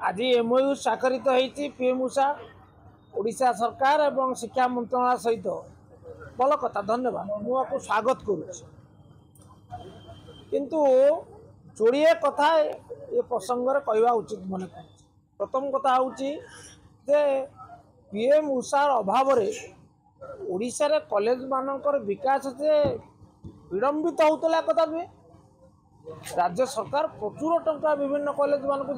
आज एमओयू स्वाक्षरित होती पीएम उषा ओडिशा सरकार एवं शिक्षा मंत्रणालय सहित भल कथा धन्यवाद मुझे स्वागत करुच्ची किंतु जोड़े कथा ये प्रसंग कहवा उचित मन कर प्रथम कथा हूँ पीएम उषार अभाव ओडिशा रे कॉलेज मानकर विकास से विलंबित होता कथा नुहे। राज्य सरकार प्रचुर टंका विभिन्न कॉलेज मान को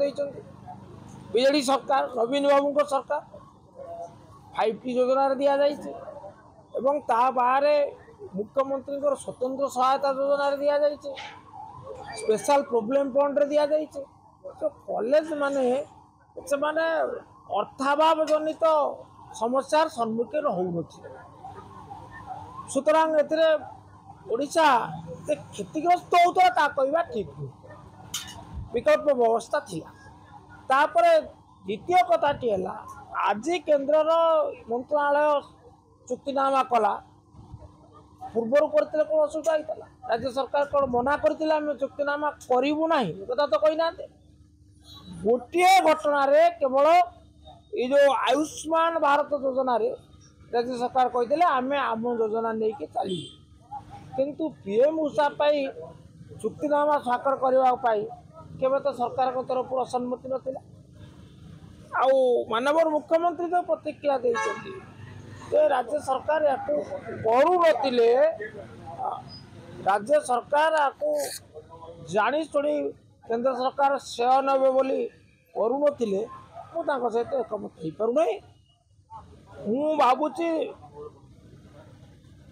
बीजेडी सरकार नवीन बाबू सरकार 5T योजना दि जाइए बाहर मुख्यमंत्री स्वतंत्र सहायता योजना दि जाइए स्पेशल प्रोब्लेम फंड दि जाइए तो कॉलेज माने से माने अर्थाभाव जनित समस्यार सम्मुखीन हो सुतरां ओडिशा क्षतिग्रस्त होता कहवा ठीक विकल्प व्यवस्था थी। द्वितीय कथाटी है आज केन्द्र मंत्रणालय चुक्तिनामा कला पूर्वर करते कौन असुविधा होता राज्य सरकार कौन मना करते चुक्तिनामा करूँ ना कथा तो कही ना गोटे घटना केवल ये जो आयुष्मान भारत योजना रे राज्य सरकार कहते आम आम योजना नहीं चल किंतु पीएम उषा चुक्तिनामा स्वाक्षर करने केवल तो सरकार तरफ असम्मति नाला मानवर मुख्यमंत्री तो प्रतिक्रिया देते राज्य सरकार या करुले राज्य सरकार या जानी शुणी केंद्र सरकार श्रेय ने बोली करुले सहित एकमत हो पारना मु भावुची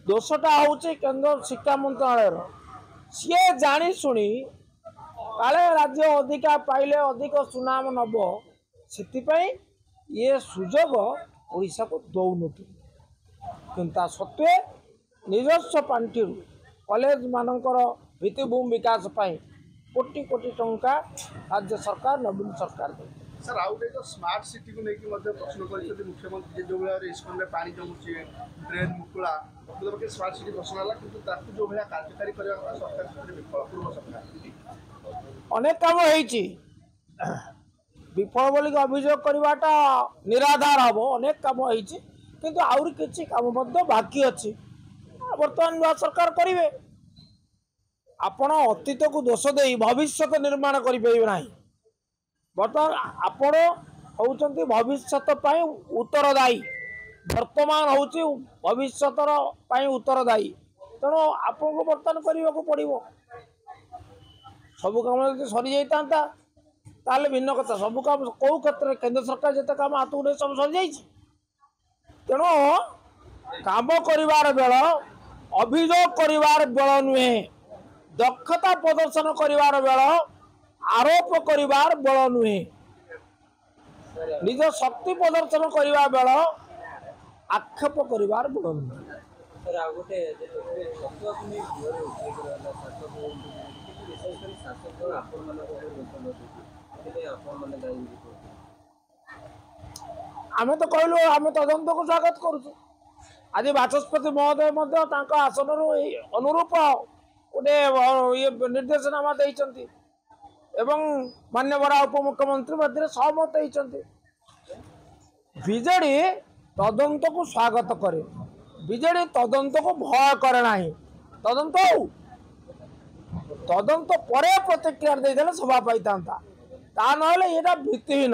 दोषटा हूँ केंद्र शिक्षा मंत्रणालय सी जानी शुणी काले राज्य अधिका पाइले अधिक सुनाम नब से ये सुजोग ओडिशा को दौन किंतु सत्वे निजस्व पांठि कॉलेज मानकर भित्तिभूमि विकास कोटी कोटी टंका राज्य सरकार नवीन सरकार दे सर आउटे जो स्मार्ट सिटी को लेकिन प्रश्न कर मुख्यमंत्री जो भाई इस्कन में पानी जमुचे ड्रेन मुकुला मतलब स्मार्ट सिटी घोषणा है कि जो भाई कार्यकारी करने सरकार विफल पूर्व सरकार अनेक काम हो विफल बोल अभियोग करवाटा निराधार हम अनेक काम होती आउरी किसी काम बाकी अच्छी बर्तमान नया सरकार करेंगे आपण अतीत को दोष दे भविष्य निर्माण करें बर्तमान आपण होती भविष्य उत्तरदायी वर्तमान हूँ भविष्य उत्तरदायी तेणु आपको बर्तमान करने को पड़ो सबू काम जो सरी जाता ताले भिन्न कथा सबू काम कौ क्षेत्र केंद्र सरकार जिते काम हाथ उठे सब सरी जाइए तेणु काम कर बेल अभियोग कर बेल नुहे दक्षता प्रदर्शन कर बेल आरोप कर बेल नुहे निज शक्ति प्रदर्शन करने बेल आक्षेप कर बेल नुहे आमे तो कहलु आमे तदंत को स्वागत करुँ आज बाचस्पति महोदय आसन अनुरूप गोटे ये निर्देशनामा देते मान्यवर उपमुख्यमंत्री मध्य सहमत होती बीजेडी तदंत को स्वागत करे बीजेडी तदंत को भय करे ना तदंत हो तदंत पर प्रतिक्रिया देदेले सभा पाई ता ना ये भित्तिहीन